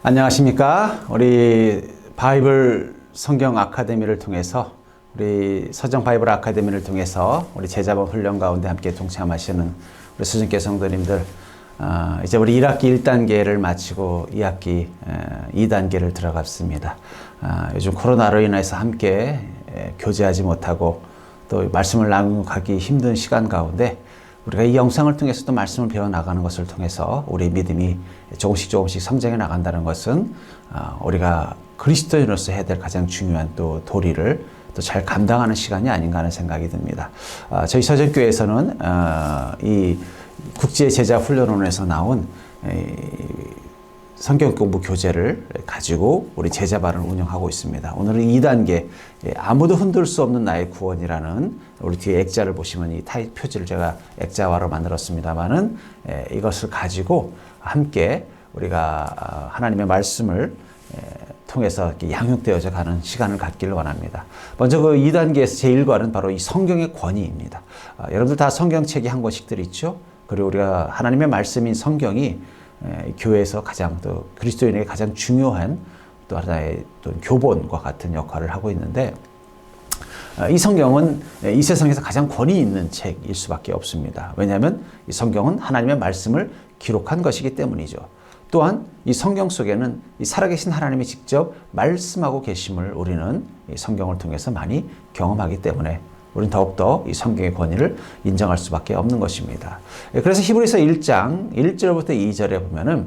안녕하십니까. 우리 바이블 성경 아카데미를 통해서 우리 서정 바이블 아카데미를 통해서 우리 제자반 훈련 가운데 함께 동참하시는 우리 수준계 성도님들, 이제 우리 1학기 1단계를 마치고 2학기 2단계를 들어갔습니다. 요즘 코로나로 인해서 함께 교제하지 못하고 또 말씀을 나누기 힘든 시간 가운데 우리가 이 영상을 통해서도 말씀을 배워나가는 것을 통해서 우리 믿음이 조금씩 성장해 나간다는 것은 우리가 그리스도인으로서 해야 될 가장 중요한 또 도리를 또 잘 감당하는 시간이 아닌가 하는 생각이 듭니다. 저희 서정교회에서는 이 국제 제자 훈련원에서 나온 성경 공부 교재를 가지고 우리 제자반을 운영하고 있습니다. 오늘은 2단계 아무도 흔들 수 없는 나의 구원이라는, 우리 뒤에 액자를 보시면 이 타입 표지를 제가 액자화로 만들었습니다만은 이것을 가지고 함께 우리가 하나님의 말씀을 통해서 이렇게 양육되어져 가는 시간을 갖기를 원합니다. 먼저 그 2단계에서 제1과는 바로 이 성경의 권위입니다. 여러분들 다 성경책이 한 권씩들이 있죠. 그리고 우리가 하나님의 말씀인 성경이 교회에서 가장 또 그리스도인에게 가장 중요한 또 하나의 또 교본과 같은 역할을 하고 있는데, 이 성경은 이 세상에서 가장 권위 있는 책일 수밖에 없습니다. 왜냐하면 이 성경은 하나님의 말씀을 기록한 것이기 때문이죠. 또한 이 성경 속에는 이 살아계신 하나님이 직접 말씀하고 계심을 우리는 이 성경을 통해서 많이 경험하기 때문에 우리는 더욱더 이 성경의 권위를 인정할 수밖에 없는 것입니다. 그래서 히브리서 1장 1절부터 2절에 보면은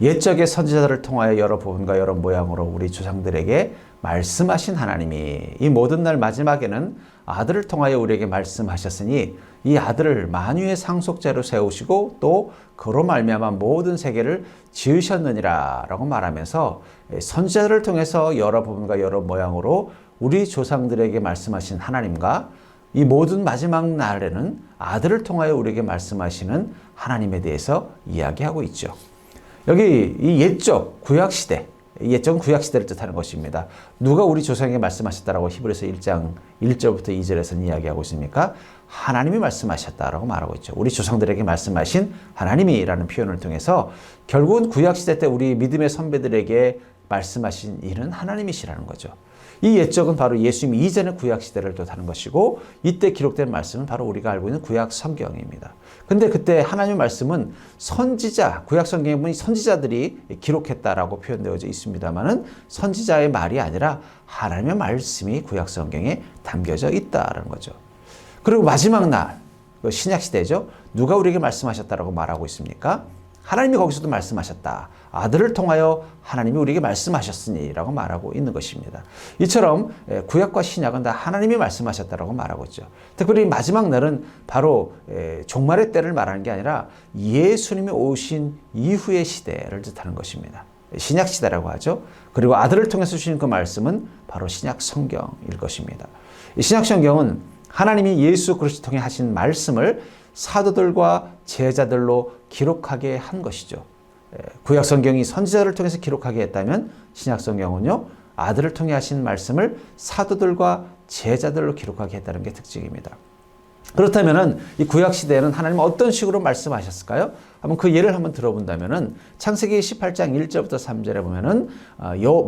옛적의 선지자들을 통하여 여러 부분과 여러 모양으로 우리 조상들에게 말씀하신 하나님이 이 모든 날 마지막에는 아들을 통하여 우리에게 말씀하셨으니 이 아들을 만유의 상속자로 세우시고 또 그로 말미암아 모든 세계를 지으셨느니라 라고 말하면서 선지자들을 통해서 여러 부분과 여러 모양으로 우리 조상들에게 말씀하신 하나님과 이 모든 마지막 날에는 아들을 통하여 우리에게 말씀하시는 하나님에 대해서 이야기하고 있죠. 여기 이 옛적 구약시대, 옛적은 구약시대를 뜻하는 것입니다. 누가 우리 조상에게 말씀하셨다라고 히브리서 1장 1절부터 2절에서는 이야기하고 있습니까? 하나님이 말씀하셨다라고 말하고 있죠. 우리 조상들에게 말씀하신 하나님이라는 표현을 통해서 결국은 구약시대 때 우리 믿음의 선배들에게 말씀하신 이는 하나님이시라는 거죠. 이 옛적은 바로 예수님 이전의 구약시대를 뜻하는 것이고, 이때 기록된 말씀은 바로 우리가 알고 있는 구약 성경입니다. 근데 그때 하나님의 말씀은 선지자, 구약 성경에 보면 선지자들이 기록했다라고 표현되어져 있습니다만은 선지자의 말이 아니라 하나님의 말씀이 구약 성경에 담겨져 있다라는 거죠. 그리고 마지막 날, 신약시대죠. 누가 우리에게 말씀하셨다라고 말하고 있습니까? 하나님이 거기서도 말씀하셨다. 아들을 통하여 하나님이 우리에게 말씀하셨으니 라고 말하고 있는 것입니다. 이처럼 구약과 신약은 다 하나님이 말씀하셨다라고 말하고 있죠. 특별히 마지막 날은 바로 종말의 때를 말하는 게 아니라 예수님이 오신 이후의 시대를 뜻하는 것입니다. 신약 시대라고 하죠. 그리고 아들을 통해서 주신 그 말씀은 바로 신약 성경일 것입니다. 신약 성경은 하나님이 예수 그리스도 통해 하신 말씀을 사도들과 제자들로 기록하게 한 것이죠. 구약 성경이 선지자를 통해서 기록하게 했다면 신약 성경은요, 아들을 통해 하신 말씀을 사도들과 제자들로 기록하게 했다는 게 특징입니다. 그렇다면은 이 구약 시대에는 하나님은 어떤 식으로 말씀하셨을까요? 한번 그 예를 한번 들어본다면은 창세기 18장 1절부터 3절에 보면은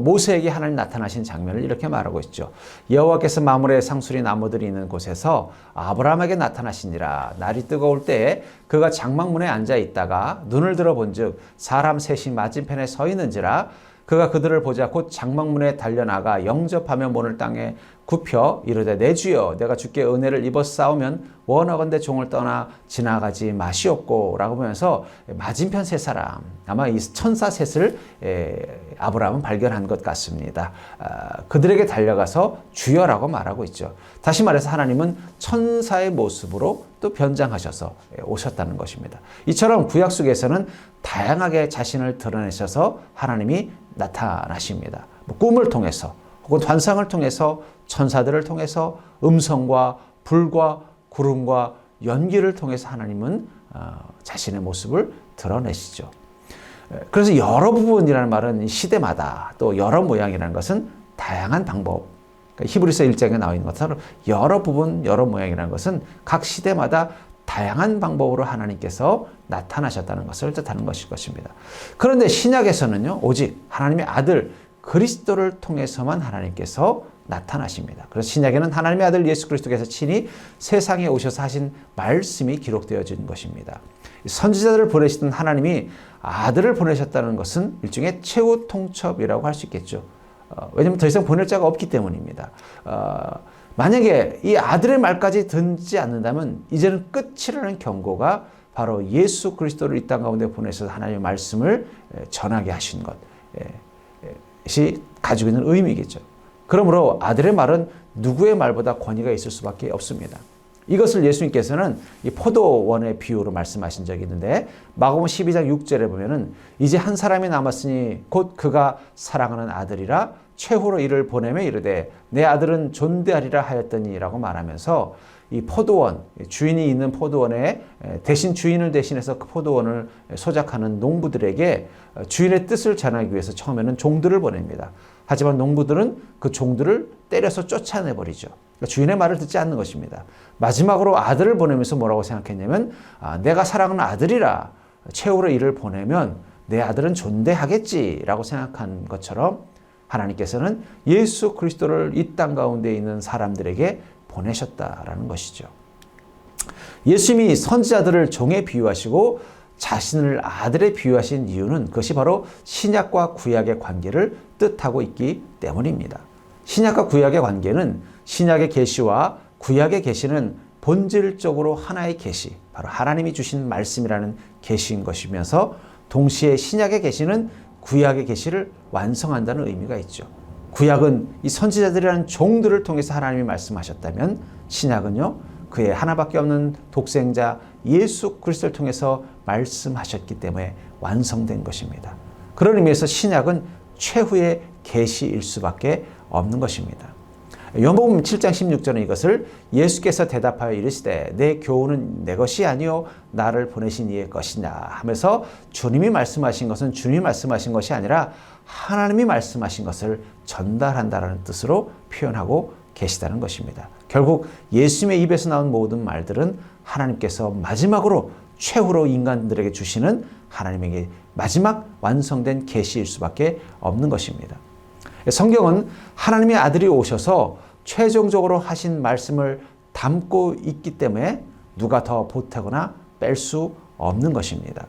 모세에게 하나님 나타나신 장면을 이렇게 말하고 있죠. 여호와께서 마므레 상수리 나무들이 있는 곳에서 아브라함에게 나타나시니라. 날이 뜨거울 때에 그가 장막문에 앉아 있다가 눈을 들어 본즉 사람 셋이 맞은편에 서 있는지라. 그가 그들을 보자 곧 장막문에 달려나가 영접하며 문을 땅에 굽혀 이르되 내 주여 내가 주께 은혜를 입어 싸우면 원하건대 종을 떠나 지나가지 마시옵고 라고 보면서 맞은편 세 사람, 아마 이 천사 셋을 아브라함은 발견한 것 같습니다. 그들에게 달려가서 주여라고 말하고 있죠. 다시 말해서 하나님은 천사의 모습으로 또 변장하셔서 오셨다는 것입니다. 이처럼 구약 속에서는 다양하게 자신을 드러내셔서 하나님이 나타나십니다. 꿈을 통해서 혹은 환상을 통해서, 천사들을 통해서, 음성과 불과 구름과 연기를 통해서 하나님은 자신의 모습을 드러내시죠. 그래서 여러 부분이라는 말은 시대마다 또 여러 모양이라는 것은 다양한 방법, 히브리서 1장에 나와 있는 것처럼 여러 부분, 여러 모양이라는 것은 각 시대마다 다양한 방법으로 하나님께서 나타나셨다는 것을 뜻하는 것일 것입니다. 그런데 신약에서는요, 오직 하나님의 아들 그리스도를 통해서만 하나님께서 나타나십니다. 그래서 신약에는 하나님의 아들 예수 그리스도께서 친히 세상에 오셔서 하신 말씀이 기록되어진 것입니다. 선지자들을 보내시던 하나님이 아들을 보내셨다는 것은 일종의 최후 통첩이라고 할 수 있겠죠. 왜냐하면 더 이상 보낼 자가 없기 때문입니다. 만약에 이 아들의 말까지 듣지 않는다면 이제는 끝이라는 경고가 바로 예수 그리스도를 이 땅 가운데 보내셔서 하나님의 말씀을 전하게 하신 것이 가지고 있는 의미겠죠. 그러므로 아들의 말은 누구의 말보다 권위가 있을 수밖에 없습니다. 이것을 예수님께서는 이 포도원의 비유로 말씀하신 적이 있는데 마가복음 12장 6절에 보면은 이제 한 사람이 남았으니 곧 그가 사랑하는 아들이라 최후로 이를 보내며 이르되 내 아들은 존대하리라 하였더니라고 말하면서 이 포도원, 주인이 있는 포도원에 대신 주인을 대신해서 그 포도원을 소작하는 농부들에게 주인의 뜻을 전하기 위해서 처음에는 종들을 보냅니다. 하지만 농부들은 그 종들을 때려서 쫓아내버리죠. 그러니까 주인의 말을 듣지 않는 것입니다. 마지막으로 아들을 보내면서 뭐라고 생각했냐면 내가 사랑하는 아들이라 최후로 이를 보내면 내 아들은 존대하겠지라고 생각한 것처럼 하나님께서는 예수 그리스도를 이 땅 가운데 있는 사람들에게 보내셨다라는 것이죠. 예수님이 선지자들을 종에 비유하시고 자신을 아들에 비유하신 이유는 그것이 바로 신약과 구약의 관계를 뜻하고 있기 때문입니다. 신약과 구약의 관계는 신약의 계시와 구약의 계시는 본질적으로 하나의 계시, 바로 하나님이 주신 말씀이라는 계시인 것이면서 동시에 신약의 계시는 구약의 계시를 완성한다는 의미가 있죠. 구약은 이 선지자들이라는 종들을 통해서 하나님이 말씀하셨다면 신약은요, 그의 하나밖에 없는 독생자 예수 그리스도를 통해서 말씀하셨기 때문에 완성된 것입니다. 그런 의미에서 신약은 최후의 계시일 수밖에 없는 것입니다. 요한복음 7장 16절은 이것을 예수께서 대답하여 이르시되 내 교훈은 내 것이 아니요 나를 보내신 이의 것이냐 하면서 주님이 말씀하신 것은 주님이 말씀하신 것이 아니라 하나님이 말씀하신 것을 전달한다라는 뜻으로 표현하고 계시다는 것입니다. 결국 예수님의 입에서 나온 모든 말들은 하나님께서 마지막으로 최후로 인간들에게 주시는 하나님에게 마지막 완성된 계시일 수밖에 없는 것입니다. 성경은 하나님의 아들이 오셔서 최종적으로 하신 말씀을 담고 있기 때문에 누가 더 보태거나 뺄 수 없는 것입니다.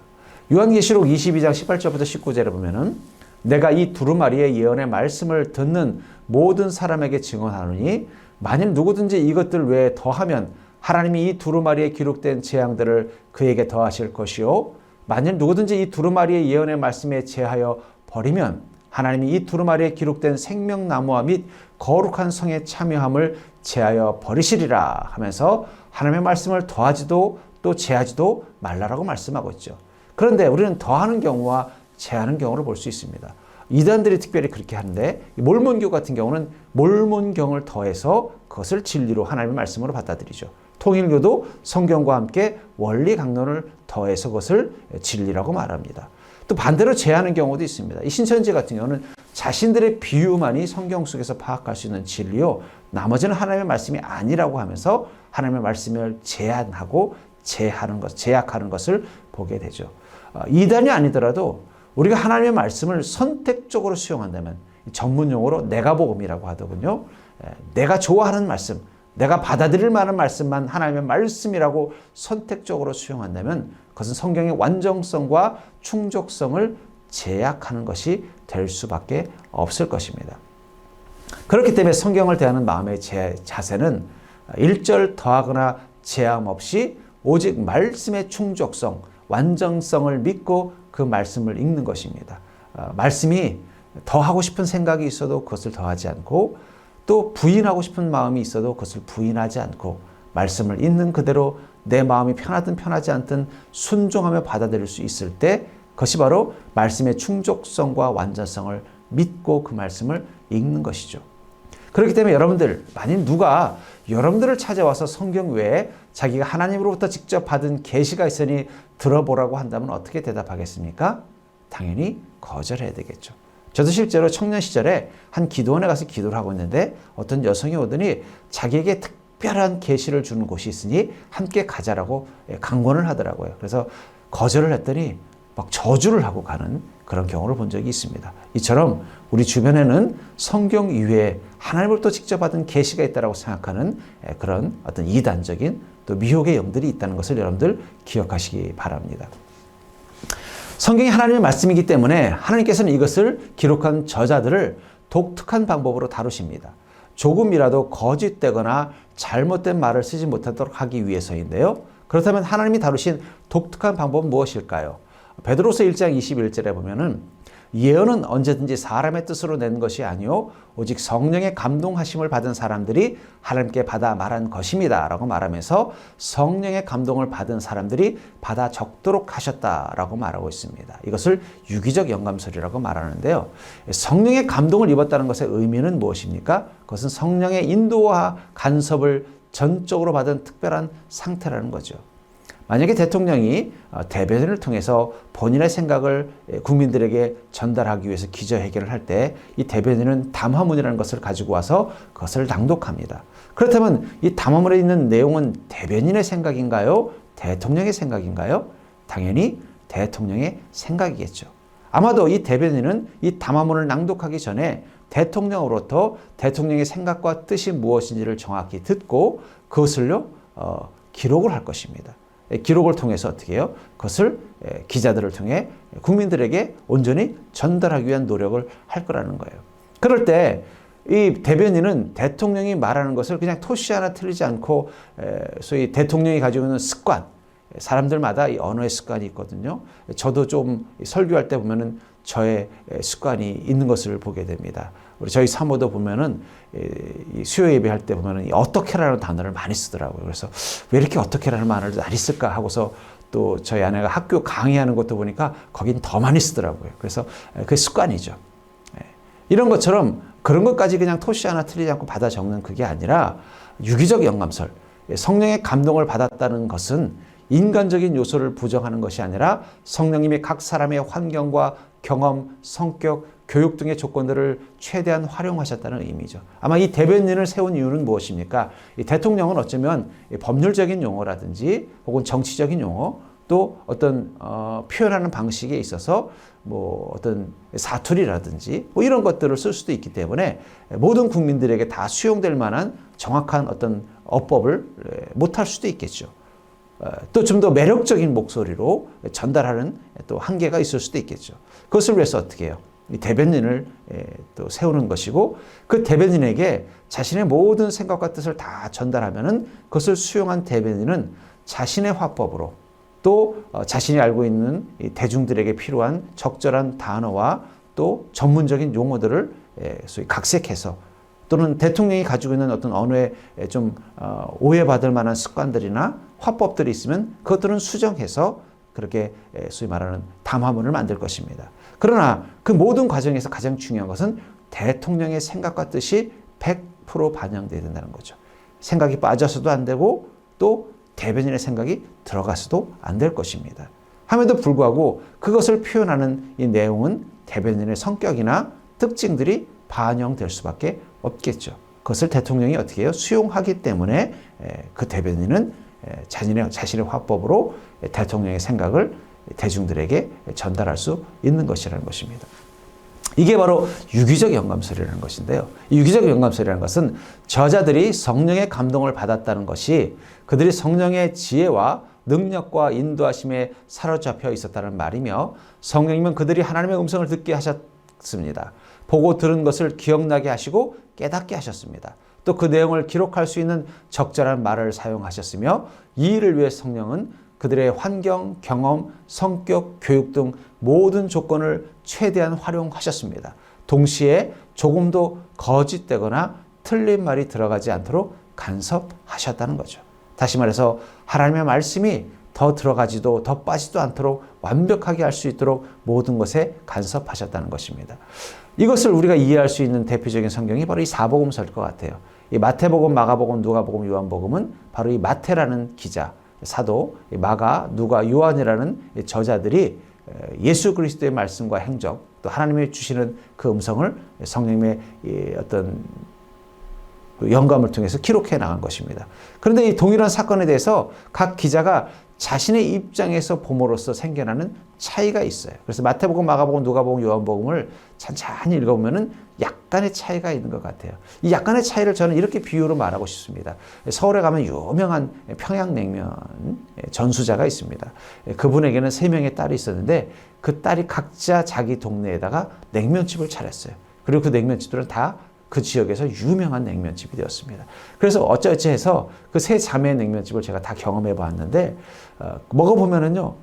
요한계시록 22장 18절부터 19절에 보면은 내가 이 두루마리의 예언의 말씀을 듣는 모든 사람에게 증언하노니 만일 누구든지 이것들 외에 더하면 하나님이 이 두루마리에 기록된 재앙들을 그에게 더하실 것이요 만일 누구든지 이 두루마리의 예언의 말씀에 제하여 버리면 하나님이 이 두루마리에 기록된 생명나무와 및 거룩한 성에 참여함을 제하여 버리시리라 하면서 하나님의 말씀을 더하지도 또 제하지도 말라라고 말씀하고 있죠. 그런데 우리는 더하는 경우와 제하는 경우를 볼 수 있습니다. 이단들이 특별히 그렇게 하는데 몰몬교 같은 경우는 몰몬경을 더해서 그것을 진리로 하나님의 말씀으로 받아들이죠. 통일교도 성경과 함께 원리 강론을 더해서 그것을 진리라고 말합니다. 또 반대로 제하는 경우도 있습니다. 이 신천지 같은 경우는 자신들의 비유만이 성경 속에서 파악할 수 있는 진리요 나머지는 하나님의 말씀이 아니라고 하면서 하나님의 말씀을 제한하고 제약하는 것을 보게 되죠. 이단이 아니더라도 우리가 하나님의 말씀을 선택적으로 수용한다면 전문용어로 내가복음이라고 하더군요. 내가 좋아하는 말씀, 내가 받아들일 만한 말씀만 하나님의 말씀이라고 선택적으로 수용한다면 그것은 성경의 완전성과 충족성을 제약하는 것이 될 수밖에 없을 것입니다. 그렇기 때문에 성경을 대하는 마음의 자세는 일절 더하거나 제함 없이 오직 말씀의 충족성, 완전성을 믿고 그 말씀을 읽는 것입니다. 말씀이 더하고 싶은 생각이 있어도 그것을 더하지 않고 또 부인하고 싶은 마음이 있어도 그것을 부인하지 않고 말씀을 있는 그대로 내 마음이 편하든 편하지 않든 순종하며 받아들일 수 있을 때 그것이 바로 말씀의 충족성과 완전성을 믿고 그 말씀을 읽는 것이죠. 그렇기 때문에 여러분들, 만일 누가 여러분들을 찾아와서 성경 외에 자기가 하나님으로부터 직접 받은 계시가 있으니 들어보라고 한다면 어떻게 대답하겠습니까? 당연히 거절해야 되겠죠. 저도 실제로 청년 시절에 한 기도원에 가서 기도를 하고 있는데 어떤 여성이 오더니 자기에게 특별한 계시를 주는 곳이 있으니 함께 가자라고 강권을 하더라고요. 그래서 거절을 했더니 막 저주를 하고 가는 그런 경우를 본 적이 있습니다. 이처럼 우리 주변에는 성경 이외에 하나님으로부터 직접 받은 계시가 있다고 생각하는 그런 어떤 이단적인 또 미혹의 영들이 있다는 것을 여러분들 기억하시기 바랍니다. 성경이 하나님의 말씀이기 때문에 하나님께서는 이것을 기록한 저자들을 독특한 방법으로 다루십니다. 조금이라도 거짓되거나 잘못된 말을 쓰지 못하도록 하기 위해서인데요. 그렇다면 하나님이 다루신 독특한 방법은 무엇일까요? 베드로서 1장 21절에 보면은 예언은 언제든지 사람의 뜻으로 낸 것이 아니요 오직 성령의 감동하심을 받은 사람들이 하나님께 받아 말한 것입니다 라고 말하면서 성령의 감동을 받은 사람들이 받아 적도록 하셨다라고 말하고 있습니다. 이것을 유기적 영감설이라고 말하는데요. 성령의 감동을 입었다는 것의 의미는 무엇입니까? 그것은 성령의 인도와 간섭을 전적으로 받은 특별한 상태라는 거죠. 만약에 대통령이 대변인을 통해서 본인의 생각을 국민들에게 전달하기 위해서 기자회견을 할 때 이 대변인은 담화문이라는 것을 가지고 와서 그것을 낭독합니다. 그렇다면 이 담화문에 있는 내용은 대변인의 생각인가요? 대통령의 생각인가요? 당연히 대통령의 생각이겠죠. 아마도 이 대변인은 이 담화문을 낭독하기 전에 대통령으로부터 대통령의 생각과 뜻이 무엇인지를 정확히 듣고 그것을요 기록을 할 것입니다. 기록을 통해서 어떻게 해요? 그것을 기자들을 통해 국민들에게 온전히 전달하기 위한 노력을 할 거라는 거예요. 그럴 때 이 대변인은 대통령이 말하는 것을 그냥 토시 하나 틀리지 않고 소위 대통령이 가지고 있는 습관, 사람들마다 이 언어의 습관이 있거든요. 저도 좀 설교할 때 보면은 저의 습관이 있는 것을 보게 됩니다. 우리 저희 사모도 보면은 수요 예배할 때 보면은 어떻게라는 단어를 많이 쓰더라고요. 그래서 왜 이렇게 어떻게라는 말을 많이 쓸까 하고서 또 저희 아내가 학교 강의하는 것도 보니까 거긴 더 많이 쓰더라고요. 그래서 그게 습관이죠. 이런 것처럼 그런 것까지 그냥 토시 하나 틀리지 않고 받아 적는 그게 아니라 유기적 영감설, 성령의 감동을 받았다는 것은 인간적인 요소를 부정하는 것이 아니라 성령님이 각 사람의 환경과 경험, 성격, 교육 등의 조건들을 최대한 활용하셨다는 의미죠. 아마 이 대변인을 세운 이유는 무엇입니까? 이 대통령은 어쩌면 법률적인 용어라든지 혹은 정치적인 용어 또 어떤 표현하는 방식에 있어서 뭐 어떤 사투리라든지 뭐 이런 것들을 쓸 수도 있기 때문에 모든 국민들에게 다 수용될 만한 정확한 어떤 어법을 못할 수도 있겠죠. 또 좀 더 매력적인 목소리로 전달하는 또 한계가 있을 수도 있겠죠. 그것을 위해서 어떻게 해요? 이 대변인을 또 세우는 것이고 그 대변인에게 자신의 모든 생각과 뜻을 다 전달하면은 그것을 수용한 대변인은 자신의 화법으로 또 자신이 알고 있는 대중들에게 필요한 적절한 단어와 또 전문적인 용어들을 소위 각색해서 또는 대통령이 가지고 있는 어떤 언어에 좀 오해받을 만한 습관들이나 화법들이 있으면 그것들은 수정해서 그렇게 소위 말하는 담화문을 만들 것입니다. 그러나 그 모든 과정에서 가장 중요한 것은 대통령의 생각과 뜻이 100% 반영되어야 된다는 거죠. 생각이 빠져서도 안 되고 또 대변인의 생각이 들어가서도 안 될 것입니다. 함에도 불구하고 그것을 표현하는 이 내용은 대변인의 성격이나 특징들이 반영될 수밖에 없겠죠. 그것을 대통령이 어떻게 해요? 수용하기 때문에 그 대변인은 자신의 화법으로 대통령의 생각을 대중들에게 전달할 수 있는 것이라는 것입니다. 이게 바로 유기적 영감설이라는 것인데요. 이 유기적 영감설이라는 것은 저자들이 성령의 감동을 받았다는 것이 그들이 성령의 지혜와 능력과 인도하심에 사로잡혀 있었다는 말이며 성령님은 그들이 하나님의 음성을 듣게 하셨습니다. 보고 들은 것을 기억나게 하시고 깨닫게 하셨습니다. 또 그 내용을 기록할 수 있는 적절한 말을 사용하셨으며 이 일을 위해 성령은 그들의 환경, 경험, 성격, 교육 등 모든 조건을 최대한 활용하셨습니다. 동시에 조금도 거짓되거나 틀린 말이 들어가지 않도록 간섭하셨다는 거죠. 다시 말해서 하나님의 말씀이 더 들어가지도 더 빠지도 않도록 완벽하게 할 수 있도록 모든 것에 간섭하셨다는 것입니다. 이것을 우리가 이해할 수 있는 대표적인 성경이 바로 이 사복음서일 것 같아요. 이 마태복음, 마가복음, 누가복음, 요한복음은 바로 이 마태라는 기자, 사도, 마가, 누가, 요한이라는 저자들이 예수 그리스도의 말씀과 행적, 또 하나님이 주시는 그 음성을 성령님의 어떤 영감을 통해서 기록해 나간 것입니다. 그런데 이 동일한 사건에 대해서 각 기자가 자신의 입장에서 봄으로써 생겨나는 차이가 있어요. 그래서 마태복음, 마가복음, 누가복음, 요한복음을 찬찬히 읽어보면은 약간의 차이가 있는 것 같아요. 이 약간의 차이를 저는 이렇게 비유로 말하고 싶습니다. 서울에 가면 유명한 평양냉면 전수자가 있습니다. 그분에게는 3명의 딸이 있었는데 그 딸이 각자 자기 동네에다가 냉면집을 차렸어요. 그리고 그 냉면집들은 다 그 지역에서 유명한 냉면집이 되었습니다. 그래서 어쩌어찌 해서 그 3자매의 냉면집을 제가 다 경험해 봤는데 먹어보면은요,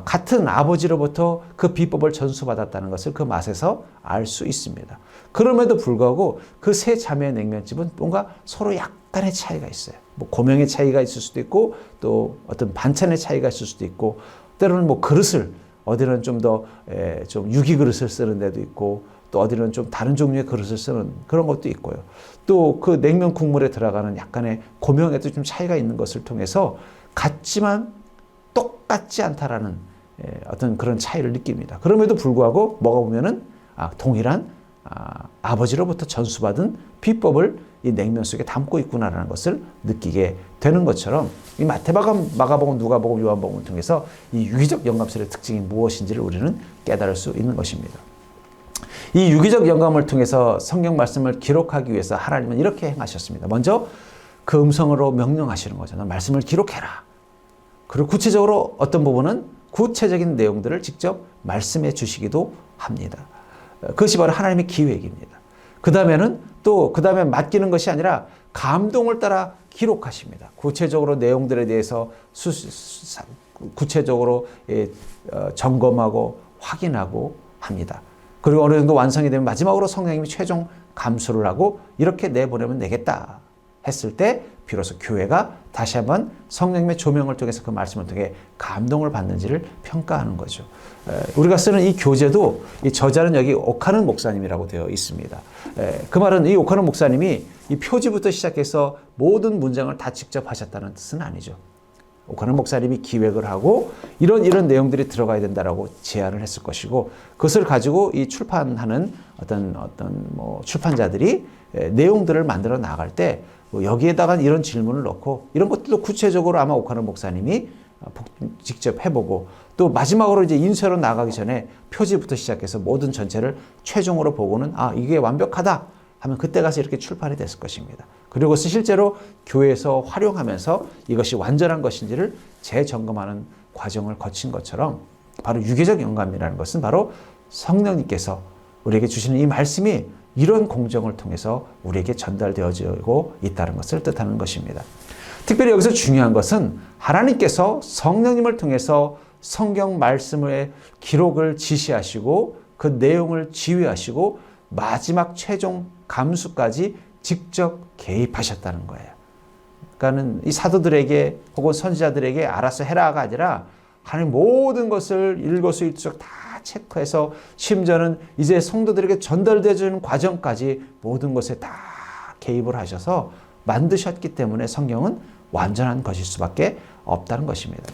같은 아버지로부터 그 비법을 전수받았다는 것을 그 맛에서 알 수 있습니다. 그럼에도 불구하고 그 3자매의 냉면집은 뭔가 서로 약간의 차이가 있어요. 뭐 고명의 차이가 있을 수도 있고 또 어떤 반찬의 차이가 있을 수도 있고 때로는 뭐 그릇을 어디는 좀 더 좀 유기 그릇을 쓰는 데도 있고 또 어디는 좀 다른 종류의 그릇을 쓰는 그런 것도 있고요. 또 그 냉면 국물에 들어가는 약간의 고명에도 좀 차이가 있는 것을 통해서 같지만 똑같지 않다라는 어떤 그런 차이를 느낍니다. 그럼에도 불구하고 먹어보면은 동일한 아버지로부터 전수받은 비법을 이 냉면 속에 담고 있구나라는 것을 느끼게 되는 것처럼 이 마태복음, 마가복음, 누가복음, 요한복음을 통해서 이 유기적 영감설의 특징이 무엇인지를 우리는 깨달을 수 있는 것입니다. 이 유기적 영감을 통해서 성경 말씀을 기록하기 위해서 하나님은 이렇게 행하셨습니다. 먼저 그 음성으로 명령하시는 거죠. 말씀을 기록해라. 그리고 구체적으로 어떤 부분은 구체적인 내용들을 직접 말씀해 주시기도 합니다. 그것이 바로 하나님의 기획입니다. 그 다음에 맡기는 것이 아니라 감동을 따라 기록하십니다. 구체적으로 내용들에 대해서 구체적으로 점검하고 확인하고 합니다. 그리고 어느 정도 완성이 되면 마지막으로 성령님이 최종 감수를 하고 이렇게 내보내면 되겠다 했을 때 비로소 교회가 다시 한번 성령님의 조명을 통해서 그 말씀을 통해 감동을 받는지를 평가하는 거죠. 우리가 쓰는 이 교재도 이 저자는 여기 오카는 목사님이라고 되어 있습니다. 그 말은 이 오카는 목사님이 이 표지부터 시작해서 모든 문장을 다 직접 하셨다는 뜻은 아니죠. 오카는 목사님이 기획을 하고 이런 내용들이 들어가야 된다라고 제안을 했을 것이고 그것을 가지고 이 출판하는 어떤 뭐 출판자들이 내용들을 만들어 나갈 때 여기에다가 이런 질문을 넣고 이런 것들도 구체적으로 아마 오카는 목사님이 직접 해보고 또 마지막으로 이제 인쇄로 나가기 전에 표지부터 시작해서 모든 전체를 최종으로 보고는 이게 완벽하다 하면 그때 가서 이렇게 출판이 됐을 것입니다. 그리고 실제로 교회에서 활용하면서 이것이 완전한 것인지를 재점검하는 과정을 거친 것처럼 바로 유기적 영감이라는 것은 바로 성령님께서 우리에게 주시는 이 말씀이 이런 공정을 통해서 우리에게 전달되어지고 있다는 것을 뜻하는 것입니다. 특별히 여기서 중요한 것은 하나님께서 성령님을 통해서 성경 말씀의 기록을 지시하시고 그 내용을 지휘하시고 마지막 최종 감수까지 직접 개입하셨다는 거예요. 그러니까는 이 사도들에게 혹은 선지자들에게 알아서 해라가 아니라 하나님 모든 것을 일거수일투족 다 체크해서 심지어는 이제 성도들에게 전달되어 주는 과정까지 모든 것에 다 개입을 하셔서 만드셨기 때문에 성경은 완전한 것일 수밖에 없다는 것입니다.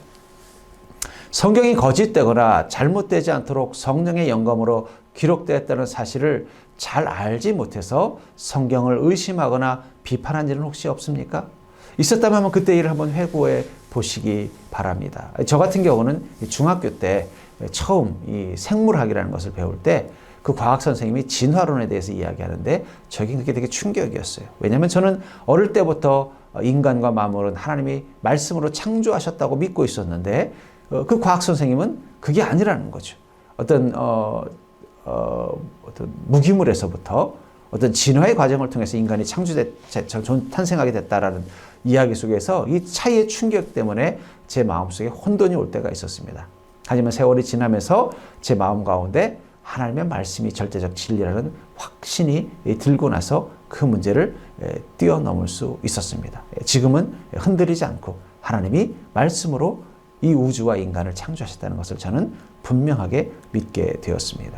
성경이 거짓되거나 잘못되지 않도록 성령의 영감으로 기록되었다는 사실을 잘 알지 못해서 성경을 의심하거나 비판한 일은 혹시 없습니까? 있었다면 그때 일을 한번 회고해 보시기 바랍니다. 저 같은 경우는 중학교 때 처음 이 생물학이라는 것을 배울 때 그 과학 선생님이 진화론에 대해서 이야기하는데 저게 그게 되게 충격이었어요. 왜냐하면 저는 어릴 때부터 인간과 만물은 하나님이 말씀으로 창조하셨다고 믿고 있었는데 그 과학 선생님은 그게 아니라는 거죠. 어떤 무기물에서부터 어떤 진화의 과정을 통해서 인간이 탄생하게 됐다라는 이야기 속에서 이 차이의 충격 때문에 제 마음속에 혼돈이 올 때가 있었습니다. 하지만 세월이 지나면서 제 마음 가운데 하나님의 말씀이 절대적 진리라는 확신이 들고 나서 그 문제를 뛰어넘을 수 있었습니다. 지금은 흔들리지 않고 하나님이 말씀으로 이 우주와 인간을 창조하셨다는 것을 저는 분명하게 믿게 되었습니다.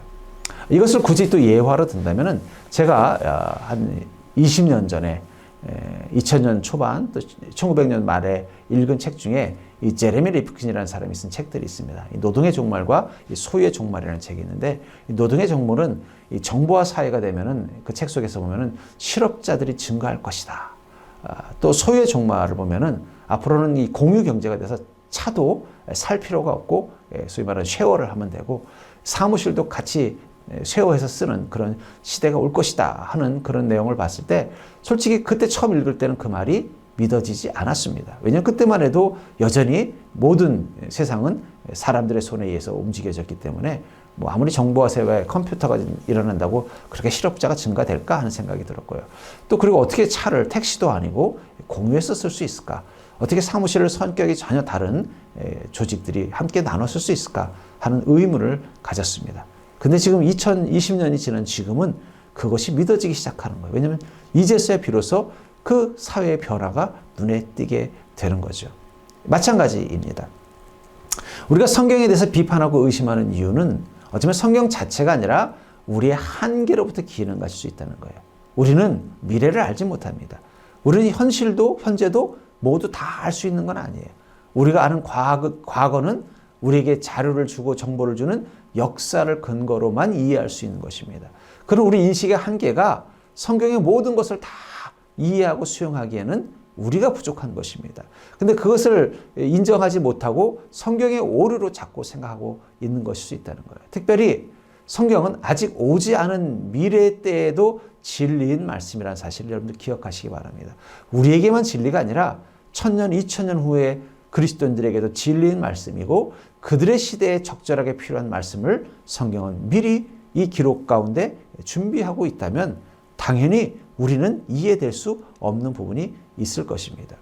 이것을 굳이 또 예화로 든다면 제가 한 20년 전에 2000년 초반 또 1900년 말에 읽은 책 중에 이 제레미 리프킨이라는 사람이 쓴 책들이 있습니다. 이 노동의 종말과 이 소유의 종말이라는 책이 있는데 이 노동의 종말은 이 정보화 사회가 되면은 그 책 속에서 보면은 실업자들이 증가할 것이다 또 소유의 종말을 보면은 앞으로는 이 공유 경제가 돼서 차도 살 필요가 없고 소위 말하는 쉐어를 하면 되고 사무실도 같이 쉐어해서 쓰는 그런 시대가 올 것이다 하는 그런 내용을 봤을 때 솔직히 그때 처음 읽을 때는 그 말이 믿어지지 않았습니다. 왜냐하면 그때만 해도 여전히 모든 세상은 사람들의 손에 의해서 움직여졌기 때문에 뭐 아무리 정보화 세계에 컴퓨터가 일어난다고 그렇게 실업자가 증가될까 하는 생각이 들었고요. 또 그리고 어떻게 차를 택시도 아니고 공유해서 쓸 수 있을까? 어떻게 사무실을 성격이 전혀 다른 조직들이 함께 나눠 쓸 수 있을까 하는 의문을 가졌습니다. 근데 지금 2020년이 지난 지금은 그것이 믿어지기 시작하는 거예요. 왜냐하면 이제서야 비로소 그 사회의 변화가 눈에 띄게 되는 거죠. 마찬가지입니다. 우리가 성경에 대해서 비판하고 의심하는 이유는 어쩌면 성경 자체가 아니라 우리의 한계로부터 기인을 가질 수 있다는 거예요. 우리는 미래를 알지 못합니다. 우리는 현실도 현재도 모두 다 알 수 있는 건 아니에요. 우리가 아는 과거는 우리에게 자료를 주고 정보를 주는 역사를 근거로만 이해할 수 있는 것입니다. 그런 우리 인식의 한계가 성경의 모든 것을 다 이해하고 수용하기에는 우리가 부족한 것입니다. 근데 그것을 인정하지 못하고 성경의 오류로 자꾸 생각하고 있는 것일 수 있다는 거예요. 특별히 성경은 아직 오지 않은 미래 때에도 진리인 말씀이라는 사실을 여러분들 기억하시기 바랍니다. 우리에게만 진리가 아니라 1000년, 2000년 후에 그리스도인들에게도 진리인 말씀이고 그들의 시대에 적절하게 필요한 말씀을 성경은 미리 이 기록 가운데 준비하고 있다면 당연히 우리는 이해될 수 없는 부분이 있을 것입니다.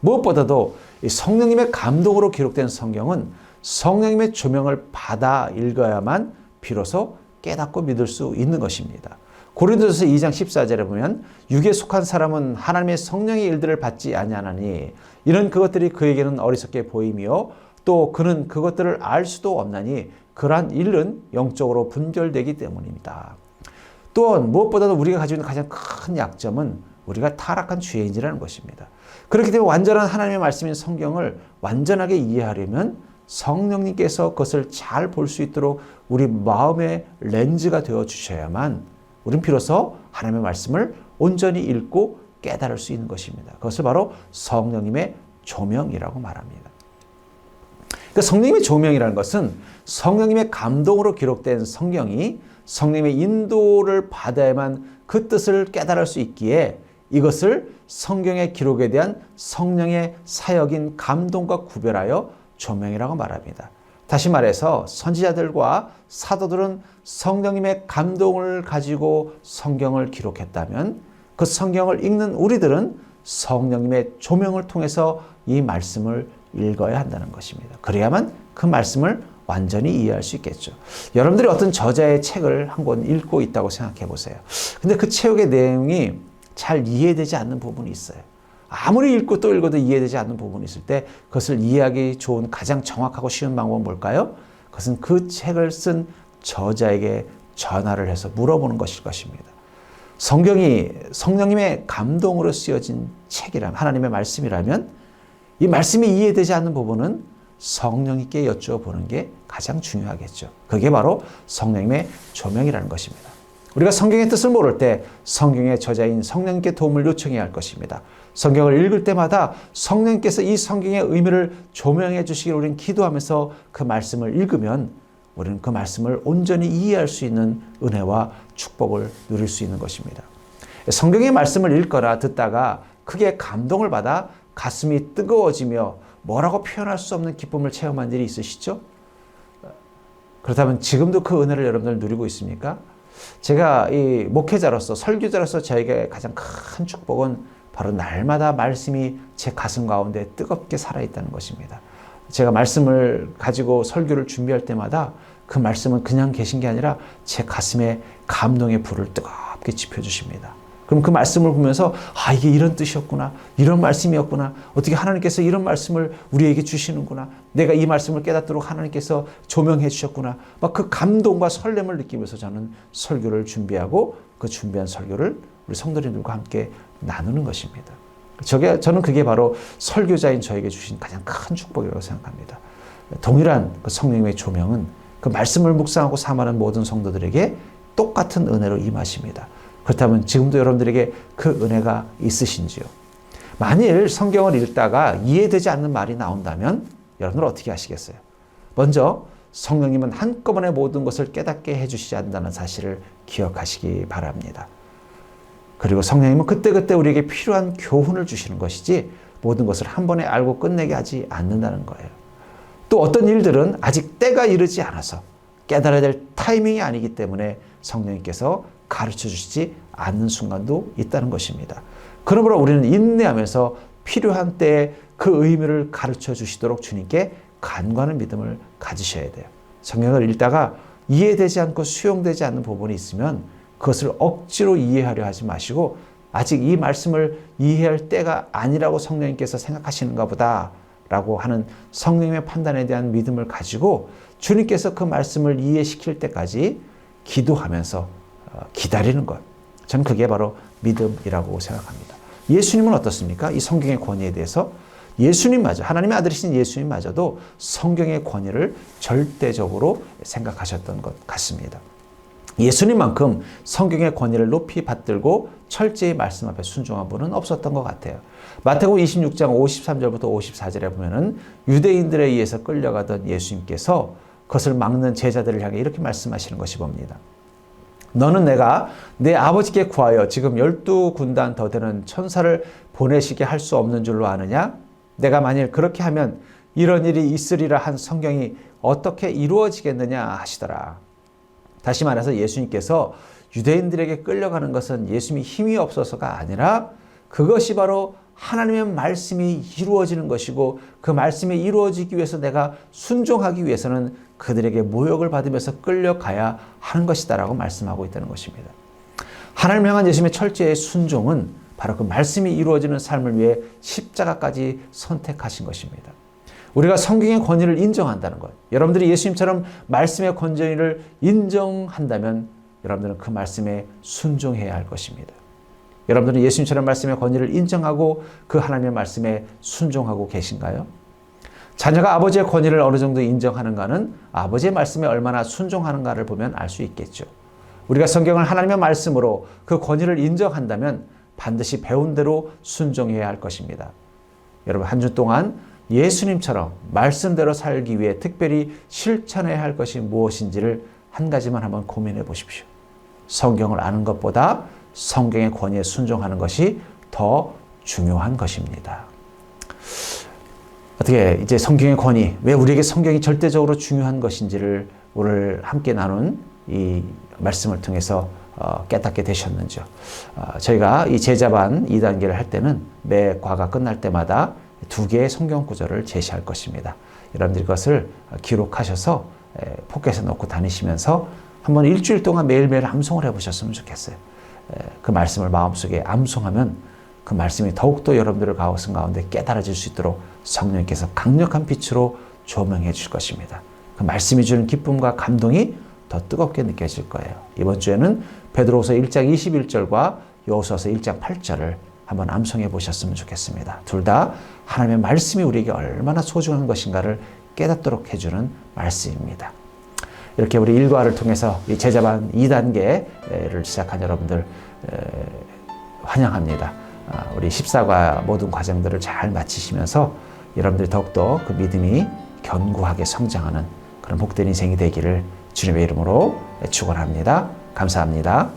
무엇보다도 성령님의 감동으로 기록된 성경은 성령님의 조명을 받아 읽어야만 비로소 깨닫고 믿을 수 있는 것입니다. 고린도전서 2장 14절에 보면 육에 속한 사람은 하나님의 성령의 일들을 받지 아니하나니 이런 그것들이 그에게는 어리석게 보이며 또 그는 그것들을 알 수도 없나니 그러한 일은 영적으로 분별되기 때문입니다. 또한 무엇보다도 우리가 가지고 있는 가장 큰 약점은 우리가 타락한 죄인이라는 것입니다. 그렇기 때문에 완전한 하나님의 말씀인 성경을 완전하게 이해하려면 성령님께서 그것을 잘 볼 수 있도록 우리 마음의 렌즈가 되어 주셔야만 우리는 비로소 하나님의 말씀을 온전히 읽고 깨달을 수 있는 것입니다. 그것을 바로 성령님의 조명이라고 말합니다. 그러니까 성령님의 조명이라는 것은 성령님의 감동으로 기록된 성경이 성령님의 인도를 받아야만 그 뜻을 깨달을 수 있기에 이것을 성경의 기록에 대한 성령의 사역인 감동과 구별하여 조명이라고 말합니다. 다시 말해서 선지자들과 사도들은 성령님의 감동을 가지고 성경을 기록했다면 그 성경을 읽는 우리들은 성령님의 조명을 통해서 이 말씀을 읽어야 한다는 것입니다. 그래야만 그 말씀을 완전히 이해할 수 있겠죠. 여러분들이 어떤 저자의 책을 한 권 읽고 있다고 생각해 보세요. 근데 그 책의 내용이 잘 이해되지 않는 부분이 있어요. 아무리 읽고 또 읽어도 이해되지 않는 부분이 있을 때 그것을 이해하기 좋은 가장 정확하고 쉬운 방법은 뭘까요? 그것은 그 책을 쓴 저자에게 전화를 해서 물어보는 것일 것입니다. 성경이 성령님의 감동으로 쓰여진 책이라면, 하나님의 말씀이라면 이 말씀이 이해되지 않는 부분은 성령님께 여쭤보는 게 가장 중요하겠죠. 그게 바로 성령님의 조명이라는 것입니다. 우리가 성경의 뜻을 모를 때 성경의 저자인 성령님께 도움을 요청해야 할 것입니다. 성경을 읽을 때마다 성령님께서 이 성경의 의미를 조명해 주시기를 우리는 기도하면서 그 말씀을 읽으면 우리는 그 말씀을 온전히 이해할 수 있는 은혜와 축복을 누릴 수 있는 것입니다. 성경의 말씀을 읽거나 듣다가 크게 감동을 받아 가슴이 뜨거워지며 뭐라고 표현할 수 없는 기쁨을 체험한 일이 있으시죠? 그렇다면 지금도 그 은혜를 여러분들 누리고 있습니까? 제가 이 목회자로서, 설교자로서 저에게 가장 큰 축복은 바로 날마다 말씀이 제 가슴 가운데 뜨겁게 살아있다는 것입니다. 제가 말씀을 가지고 설교를 준비할 때마다 그 말씀은 그냥 계신 게 아니라 제 가슴에 감동의 불을 뜨겁게 지펴주십니다. 그럼 그 말씀을 보면서 아, 이게 이런 뜻이었구나, 이런 말씀이었구나, 어떻게 하나님께서 이런 말씀을 우리에게 주시는구나, 내가 이 말씀을 깨닫도록 하나님께서 조명해 주셨구나, 막 그 감동과 설렘을 느끼면서 저는 설교를 준비하고 그 준비한 설교를 우리 성도님들과 함께 나누는 것입니다. 저는 그게 바로 설교자인 저에게 주신 가장 큰 축복이라고 생각합니다. 동일한 그 성령님의 조명은 그 말씀을 묵상하고 삼하는 모든 성도들에게 똑같은 은혜로 임하십니다. 그렇다면 지금도 여러분들에게 그 은혜가 있으신지요? 만일 성경을 읽다가 이해되지 않는 말이 나온다면 여러분은 어떻게 하시겠어요? 먼저 성령님은 한꺼번에 모든 것을 깨닫게 해주시지 않는다는 사실을 기억하시기 바랍니다. 그리고 성령님은 그때그때 우리에게 필요한 교훈을 주시는 것이지 모든 것을 한 번에 알고 끝내게 하지 않는다는 거예요. 또 어떤 일들은 아직 때가 이르지 않아서 깨달아야 될 타이밍이 아니기 때문에 성령님께서 가르쳐 주시지 않는 순간도 있다는 것입니다. 그러므로 우리는 인내하면서 필요한 때에 그 의미를 가르쳐 주시도록 주님께 간구하는 믿음을 가지셔야 돼요. 성경을 읽다가 이해되지 않고 수용되지 않는 부분이 있으면 그것을 억지로 이해하려 하지 마시고 아직 이 말씀을 이해할 때가 아니라고 성령님께서 생각하시는가 보다 라고 하는 성령님의 판단에 대한 믿음을 가지고 주님께서 그 말씀을 이해시킬 때까지 기도하면서 기다리는 것. 저는 그게 바로 믿음이라고 생각합니다. 예수님은 어떻습니까? 이 성경의 권위에 대해서 예수님마저, 하나님의 아들이신 예수님마저도 성경의 권위를 절대적으로 생각하셨던 것 같습니다. 예수님만큼 성경의 권위를 높이 받들고 철저히 말씀 앞에 순종한 분은 없었던 것 같아요. 마태복음 26장 53절부터 54절에 보면은 유대인들에 의해서 끌려가던 예수님께서 그것을 막는 제자들을 향해 이렇게 말씀하시는 것이 봅니다. 너는 내가 내 아버지께 구하여 지금 12군단 더 되는 천사를 보내시게 할 수 없는 줄로 아느냐? 내가 만일 그렇게 하면 이런 일이 있으리라 한 성경이 어떻게 이루어지겠느냐 하시더라. 다시 말해서 예수님께서 유대인들에게 끌려가는 것은 예수님이 힘이 없어서가 아니라 그것이 바로 하나님의 말씀이 이루어지는 것이고 그 말씀이 이루어지기 위해서 내가 순종하기 위해서는 그들에게 모욕을 받으면서 끌려가야 하는 것이다 라고 말씀하고 있다는 것입니다. 하나님을 향한 예수님의 철저의 순종은 바로 그 말씀이 이루어지는 삶을 위해 십자가까지 선택하신 것입니다. 우리가 성경의 권위를 인정한다는 것. 여러분들이 예수님처럼 말씀의 권위를 인정한다면 여러분들은 그 말씀에 순종해야 할 것입니다. 여러분들은 예수님처럼 말씀의 권위를 인정하고 그 하나님의 말씀에 순종하고 계신가요? 자녀가 아버지의 권위를 어느 정도 인정하는가는 아버지의 말씀에 얼마나 순종하는가를 보면 알 수 있겠죠. 우리가 성경을 하나님의 말씀으로 그 권위를 인정한다면 반드시 배운 대로 순종해야 할 것입니다. 여러분 한 주 동안 예수님처럼 말씀대로 살기 위해 특별히 실천해야 할 것이 무엇인지를 한 가지만 한번 고민해 보십시오. 성경을 아는 것보다 성경의 권위에 순종하는 것이 더 중요한 것입니다. 어떻게 이제 성경의 권위, 왜 우리에게 성경이 절대적으로 중요한 것인지를 오늘 함께 나눈 이 말씀을 통해서 깨닫게 되셨는지요. 저희가 이 제자반 2단계를 할 때는 매 과가 끝날 때마다 2개의 성경 구절을 제시할 것입니다. 여러분들이 그것을 기록하셔서 포켓에 넣고 다니시면서 한번 일주일 동안 매일매일 암송을 해보셨으면 좋겠어요. 그 말씀을 마음속에 암송하면 그 말씀이 더욱더 여러분들의 가슴 가운데 깨달아질 수 있도록 성령님께서 강력한 빛으로 조명해 주실 것입니다. 그 말씀이 주는 기쁨과 감동이 더 뜨겁게 느껴질 거예요. 이번 주에는 베드로후서 1장 21절과 여호수아서 1장 8절을 한번 암송해 보셨으면 좋겠습니다. 둘 다 하나님의 말씀이 우리에게 얼마나 소중한 것인가를 깨닫도록 해주는 말씀입니다. 이렇게 우리 일과를 통해서 이 제자반 2단계를 시작한 여러분들 환영합니다. 우리 14과 모든 과정들을 잘 마치시면서 여러분들이 더욱더 그 믿음이 견고하게 성장하는 그런 복된 인생이 되기를 주님의 이름으로 축원합니다. 감사합니다.